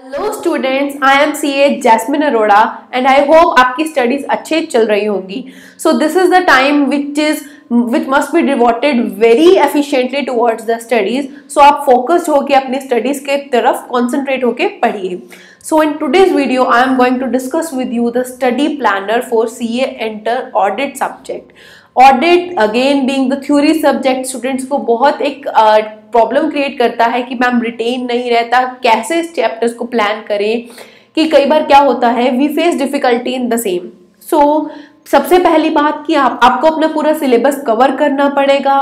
Hello students, I am CA Jasmine Arora and I hope आपकी studies अच्छे चल रही होंगी. So this is the time which must be devoted very efficiently towards the studies. So आप focused होके अपनी studies के तरफ concentrate होके पढ़िए. So in today's video I am going to discuss with you the study planner for CA Enter Audit subject. Audit again being the theory subject, students को बहुत एक प्रॉब्लम क्रिएट करता है कि मैम रिटेन नहीं रहता, कैसे इस चैप्टर्स को प्लान करें. कि कई बार क्या होता है, we face difficulty in the same. So सबसे पहली बात कि आपको अपना पूरा सिलेबस कवर करना पड़ेगा.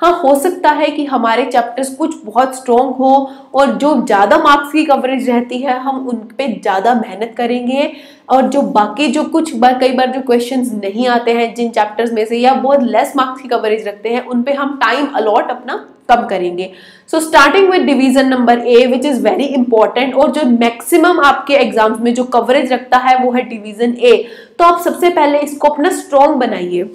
हाँ, हो सकता है कि हमारे चैप्टर्स कुछ बहुत स्ट्रॉन्ग हो और जो ज़्यादा मार्क्स की कवरेज रहती है हम उन पे ज़्यादा मेहनत करेंगे, और जो बाकी जो कई बार जो क्वेश्चंस नहीं आते हैं जिन चैप्टर्स में से या बहुत लेस मार्क्स की कवरेज रखते हैं उन पे हम टाइम अलॉट अपना कम करेंगे. So starting with division number A which is very important, और जो मैक्सिमम आपके एग्जाम्स में जो कवरेज रखता है वो है डिवीजन ए. तो आप सबसे पहले इसको अपना स्ट्रॉन्ग बनाइए.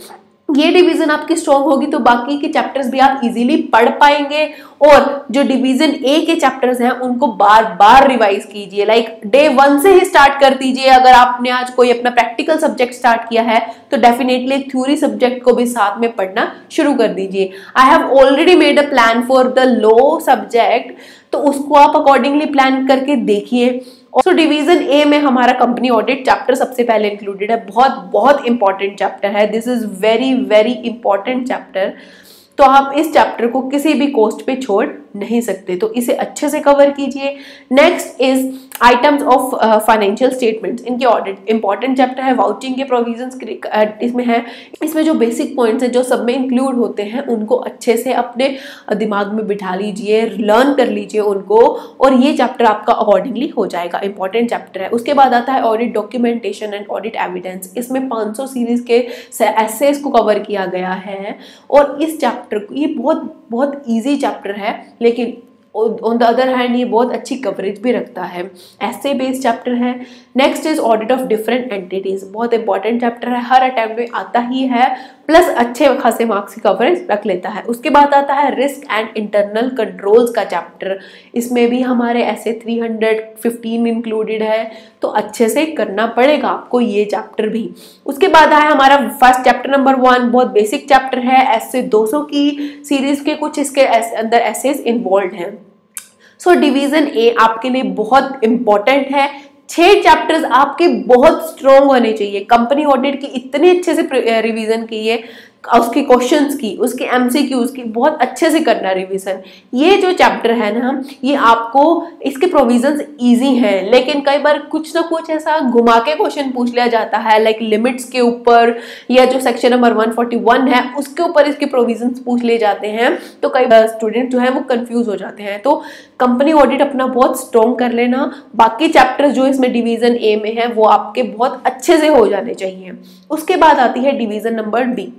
ये डिवीजन आपकी स्ट्रॉन्ग होगी तो बाकी के चैप्टर्स भी आप इजीली पढ़ पाएंगे, और जो डिवीजन ए के चैप्टर्स हैं उनको बार बार रिवाइज कीजिए. लाइक डे 1 से ही स्टार्ट कर दीजिए. अगर आपने आज कोई अपना प्रैक्टिकल सब्जेक्ट स्टार्ट किया है तो डेफिनेटली थ्योरी सब्जेक्ट को भी साथ में पढ़ना शुरू कर दीजिए. I have already made a plan for the law subject, तो उसको आप अकॉर्डिंगली प्लान करके देखिए. सो डिवीजन ए में हमारा कंपनी ऑडिट चैप्टर सबसे पहले इंक्लूडेड है. बहुत इंपॉर्टेंट चैप्टर है. This is very very important chapter. तो आप इस चैप्टर को किसी भी कॉस्ट पे छोड़ नहीं सकते, तो इसे अच्छे से कवर कीजिए. Next is items of financial statements. इनके ऑडिट इंपॉर्टेंट चैप्टर है. वाउचिंग के प्रोविजंस इसमें है. इसमें जो बेसिक पॉइंट्स हैं जो सब में इंक्लूड होते हैं उनको अच्छे से अपने दिमाग में बिठा लीजिए, लर्न कर लीजिए उनको, और ये चैप्टर आपका अकॉर्डिंगली हो जाएगा. इंपॉर्टेंट चैप्टर है. उसके बाद आता है audit documentation and audit evidence. इसमें 500 सीरीज के एसेस को कवर किया गया है, और इस चैप्टर ये बहुत ईजी चैप्टर है, लेकिन ऑन द अदर हैंड ये बहुत अच्छी कवरेज भी रखता है. ऐसे बेस्ड चैप्टर है. Next is audit of different entities. बहुत इंपॉर्टेंट चैप्टर है, हर अटेम्प्ट में आता ही है, प्लस अच्छे खासे मार्क्स की कवरेज रख लेता है. उसके बाद आता है रिस्क एंड इंटरनल कंट्रोल्स का चैप्टर. इसमें भी हमारे ऐसे 315 इंक्लूडेड है, तो अच्छे से करना पड़ेगा आपको ये चैप्टर भी. उसके बाद आया हमारा फर्स्ट चैप्टर नंबर 1. बहुत बेसिक चैप्टर है. ऐसे 200 की सीरीज के कुछ इसके अंदर एसेस इन्वॉल्व हैं. सो डिवीजन ए आपके लिए बहुत इंपॉर्टेंट है. 6 चैप्टर्स आपके बहुत स्ट्रॉन्ग होने चाहिए. कंपनी ऑडिट की इतने अच्छे से रिवीजन कीजिए, उसके क्वेश्चंस की, उसके एमसीक्यूज की बहुत अच्छे से करना रिवीजन. ये जो चैप्टर है ना, ये आपको इसके प्रोविजंस इजी हैं, लेकिन कई बार कुछ ना कुछ ऐसा घुमा के क्वेश्चन पूछ लिया जाता है, लाइक लिमिट्स के ऊपर या जो सेक्शन नंबर 141 है उसके ऊपर इसके प्रोविजंस पूछ ले जाते हैं, तो कई बार स्टूडेंट जो है वो कंफ्यूज हो जाते हैं. तो कंपनी ऑडिट अपना बहुत स्ट्रॉन्ग कर लेना. बाकी चैप्टर्स जो इसमें डिवीजन ए में है वो आपके बहुत अच्छे से हो जाने चाहिए. उसके बाद आती है division number B.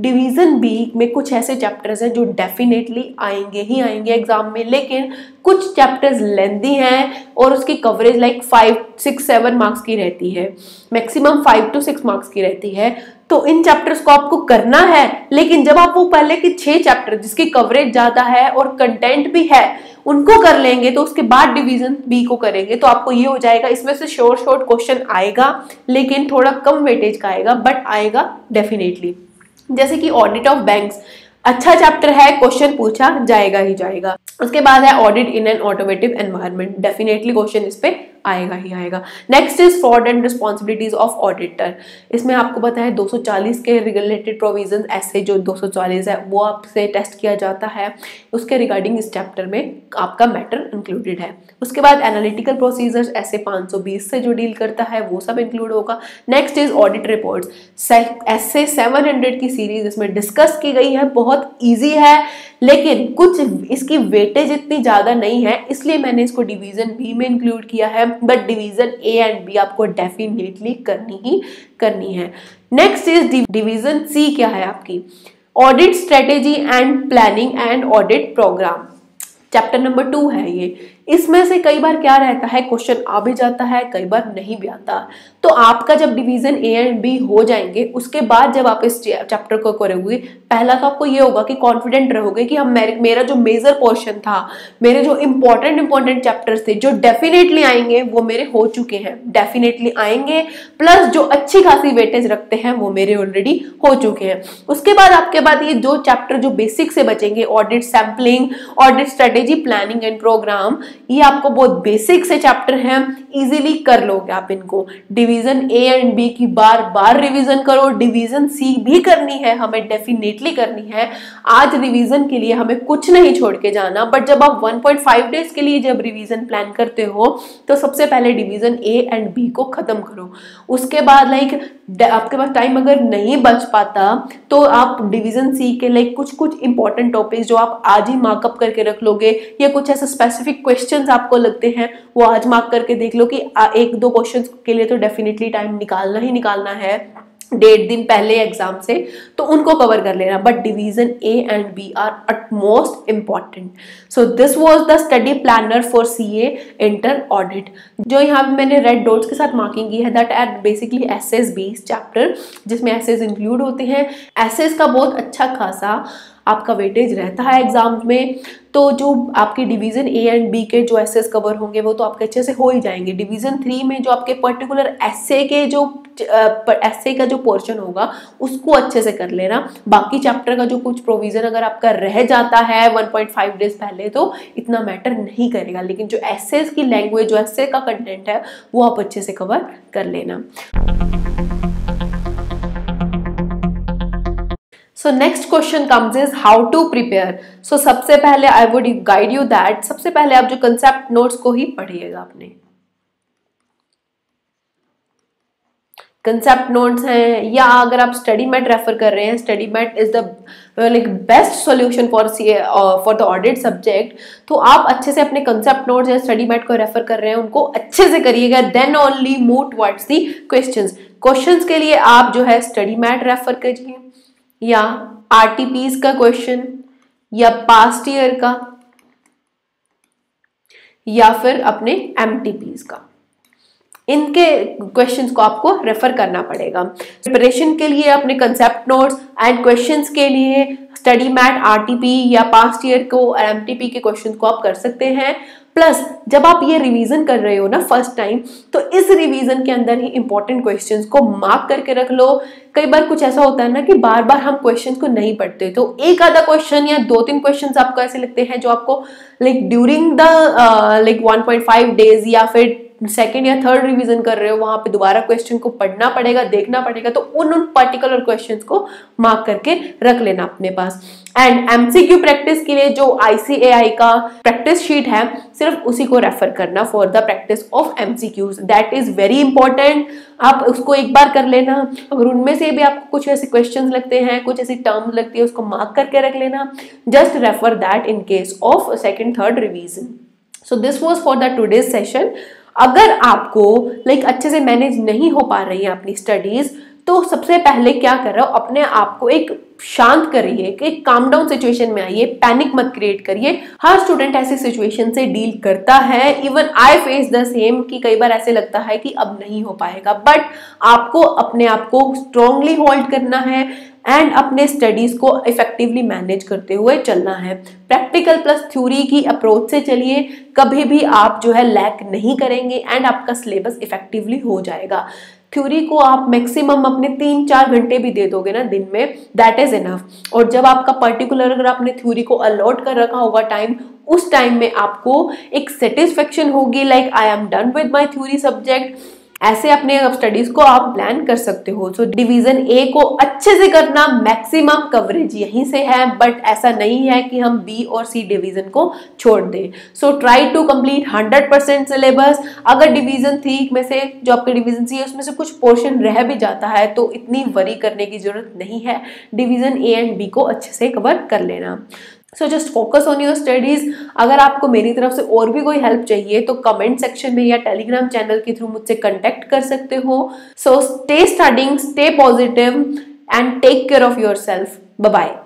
Division B में कुछ ऐसे चैप्टर्स हैं जो डेफिनेटली आएंगे ही आएंगे एग्जाम में, लेकिन कुछ चैप्टर्स लेंथी हैं और उसकी कवरेज लाइक 5, 6, 7 मार्क्स की रहती है. मैक्सिमम 5 to 6 मार्क्स की रहती है. तो इन चैप्टर्स को आपको करना है, लेकिन जब आप वो पहले के 6 चैप्टर जिसकी कवरेज ज्यादा है और कंटेंट भी है उनको कर लेंगे, तो उसके बाद डिवीजन बी को करेंगे तो आपको ये हो जाएगा. इसमें से शॉर्ट क्वेश्चन आएगा, लेकिन थोड़ा कम वेटेज का आएगा, बट आएगा डेफिनेटली. जैसे कि ऑडिट ऑफ बैंक्स, अच्छा चैप्टर है, क्वेश्चन पूछा जाएगा ही जाएगा. उसके बाद है audit in an automotive environment. Definitely question इस पे आएगा ही आएगा. Next is fraud and responsibilities of auditor. इसमें आपको पता है 240 के रिलेटेड प्रोविजन, ऐसे जो 240 है वो आपसे टेस्ट किया जाता है. उसके रिगार्डिंग इस चैप्टर में आपका मैटर इंक्लूडेड है. उसके बाद एनालिटिकल प्रोसीजर्स, ऐसे 520 से जो डील करता है वो सब इंक्लूड होगा. Next is audit reports. ऐसे 700 की सीरीज इसमें डिस्कस की गई है. बहुत ईजी है, लेकिन कुछ इसकी वेटेज इतनी ज्यादा नहीं है, इसलिए मैंने इसको डिवीजन बी में इंक्लूड किया है. But division A and B आपको डेफिनेटली करनी ही करनी है. Next is division C. क्या है आपकी? Audit strategy and planning and audit program. Chapter number 2 है ये. इसमें से कई बार क्या रहता है, क्वेश्चन आ भी जाता है, कई बार नहीं भी आता। तो आपका जब डिवीजन ए एंड बी हो जाएंगे, उसके बाद जब आप इस चैप्टर को करोगे, पहला तो आपको ये होगा कि कॉन्फिडेंट रहोगे कि हम मेरा जो मेजर पोर्शन था, मेरे जो इंपॉर्टेंट चैप्टर्स थे जो डेफिनेटली आएंगे वो मेरे हो चुके हैं, डेफिनेटली आएंगे, प्लस जो अच्छी खासी वेटेज रखते हैं वो मेरे ऑलरेडी हो चुके हैं। उसके बाद आपके बाद ये दो चैप्टर जो बेसिक से बचेंगे, audit sampling, audit strategy, planning and program, ये आपको बहुत बेसिक से चैप्टर हैं, इजीली कर लोगे आप इनको। डिवीजन ए एंड बी की बार बार रिवीजन करो, डिवीजन सी भी करनी है, हमें डेफिनेटली करनी है। आज रिवीजन के लिए हमें कुछ नहीं छोड़ के जाना, बट जब आप 1.5 डेज के लिए जब रिवीजन प्लान करते हो तो सबसे पहले डिवीजन ए एंड बी को खत्म करो। उसके बाद आपके पास टाइम अगर नहीं बच पाता तो आप डिवीजन सी के कुछ इंपॉर्टेंट टॉपिक्स जो आप आज ही मार्कअप करके रख लोगे, या कुछ ऐसे स्पेसिफिक क्वेश्चंस आपको लगते हैं वो आज मार्क करके देख लो कि एक दो क्वेश्चंस के लिए तो डेफिनेटली टाइम निकालना ही निकालना है 1.5 दिन पहले एग्जाम से, तो उनको कवर कर लेना। But division A and B are at most important. So this was the study planner for CA inter audit. जो यहाँ पे मैंने रेड डॉट्स के साथ मार्किंग की है, that are basically SAs based chapter, जिसमें एसेस इंक्लूड होते हैं। एसेस का बहुत अच्छा खासा आपका वेटेज रहता है एग्जाम में, तो जो आपके डिवीजन ए एंड बी के जो एसेस कवर होंगे वो तो आपके अच्छे से हो ही जाएंगे। डिवीजन 3 में जो आपके पर्टिकुलर एसे का जो पोर्शन होगा उसको अच्छे से कर लेना। बाकी चैप्टर का जो कुछ प्रोविजन अगर आपका रह जाता है 1.5 डेज पहले तो इतना मैटर नहीं करेगा, लेकिन जो एसेस की लैंग्वेज, जो एसे का कंटेंट है वो आप अच्छे से कवर कर लेना। So next question comes is how to prepare. So सबसे पहले I would guide you that सबसे पहले आप जो concept notes को ही पढ़िएगा। अपने concept notes हैं, या अगर आप study mat रेफर कर रहे हैं, study mat is the best solution for the audit subject, तो आप अच्छे से अपने concept notes या study mat को रेफर कर रहे हैं उनको अच्छे से करिएगा, then only move towards the questions। questions के लिए आप जो है study mat रेफर करिए, या आरटीपीज का क्वेश्चन, या पास्ट ईयर का, या फिर अपने एमटीपीज का, इनके क्वेश्चंस को आपको रेफर करना पड़ेगा। प्रिपरेशन के लिए अपने कंसेप्ट नोट्स एंड क्वेश्चंस के लिए स्टडी मैट, आरटीपी या पास्ट ईयर को, एमटीपी के क्वेश्चंस को आप कर सकते हैं। प्लस जब आप ये रिवीजन कर रहे हो ना फर्स्ट टाइम, तो इस रिवीजन के अंदर ही इंपॉर्टेंट क्वेश्चंस को मार्क करके रख लो। कई बार कुछ ऐसा होता है ना कि बार बार हम क्वेश्चंस को नहीं पढ़ते, तो एक आधा क्वेश्चन या 2-3 क्वेश्चंस आपको ऐसे लगते हैं जो आपको ड्यूरिंग द 1.5 डेज या फिर सेकेंड या थर्ड रिवीजन कर रहे हो, वहां पे दोबारा क्वेश्चन को पढ़ना पड़ेगा, देखना पड़ेगा, तो उन पर्टिकुलर क्वेश्चंस को मार्क करके रख लेना अपने पास। एंड एमसीक्यू प्रैक्टिस के लिए जो ICAI का प्रैक्टिस शीट है, सिर्फ उसी को रेफर करना for the practice of MCQs, that is very important. आप उसको एक बार कर लेना, अगर उनमें से भी आपको कुछ ऐसे क्वेश्चंस लगते हैं, कुछ ऐसी टर्म्स लगती है, उसको मार्क करके रख लेना, just refer that in case of second third revision. So this was for the today's session. अगर आपको अच्छे से मैनेज नहीं हो पा रही है अपनी स्टडीज, तो सबसे पहले क्या कर रहे हो, अपने आप को एक शांत करिए, कि काम डाउन सिचुएशन में आइए, पैनिक मत क्रिएट करिए। हर स्टूडेंट ऐसी सिचुएशन से डील करता है, even I face the same, कि कई बार ऐसे लगता है कि अब नहीं हो पाएगा, बट आपको अपने आप को स्ट्रांगली होल्ड करना है एंड अपने स्टडीज को इफेक्टिवली मैनेज करते हुए चलना है। प्रैक्टिकल प्लस थ्योरी की अप्रोच से चलिए, कभी भी आप जो है लैक नहीं करेंगे एंड आपका सिलेबस इफेक्टिवली हो जाएगा। थ्योरी को आप मैक्सिमम अपने 3-4 घंटे भी दे दोगे ना दिन में, दैट इज इनफ। और जब आपका पर्टिकुलर अगर आपने थ्योरी को अलॉट कर रखा होगा टाइम, उस टाइम में आपको एक सेटिस्फेक्शन होगी, I am done with my theory subject. ऐसे अपने स्टडीज को आप प्लान कर सकते हो। सो डिवीजन ए को अच्छे से करना, मैक्सिमम कवरेज यहीं से है, बट ऐसा नहीं है कि हम बी और सी डिवीजन को छोड़ दें। So try to complete 100% syllabus. अगर डिवीजन 3 में से जो आपके डिवीजन सी है उसमें से कुछ पोर्शन रह भी जाता है तो इतनी वरी करने की जरूरत नहीं है, डिवीजन ए एंड बी को अच्छे से कवर कर लेना। So just focus on your studies. अगर आपको मेरी तरफ से और भी कोई हेल्प चाहिए तो कमेंट सेक्शन में या टेलीग्राम चैनल के थ्रू मुझसे कांटेक्ट कर सकते हो। So stay studying, stay positive and take care of yourself. Bye bye.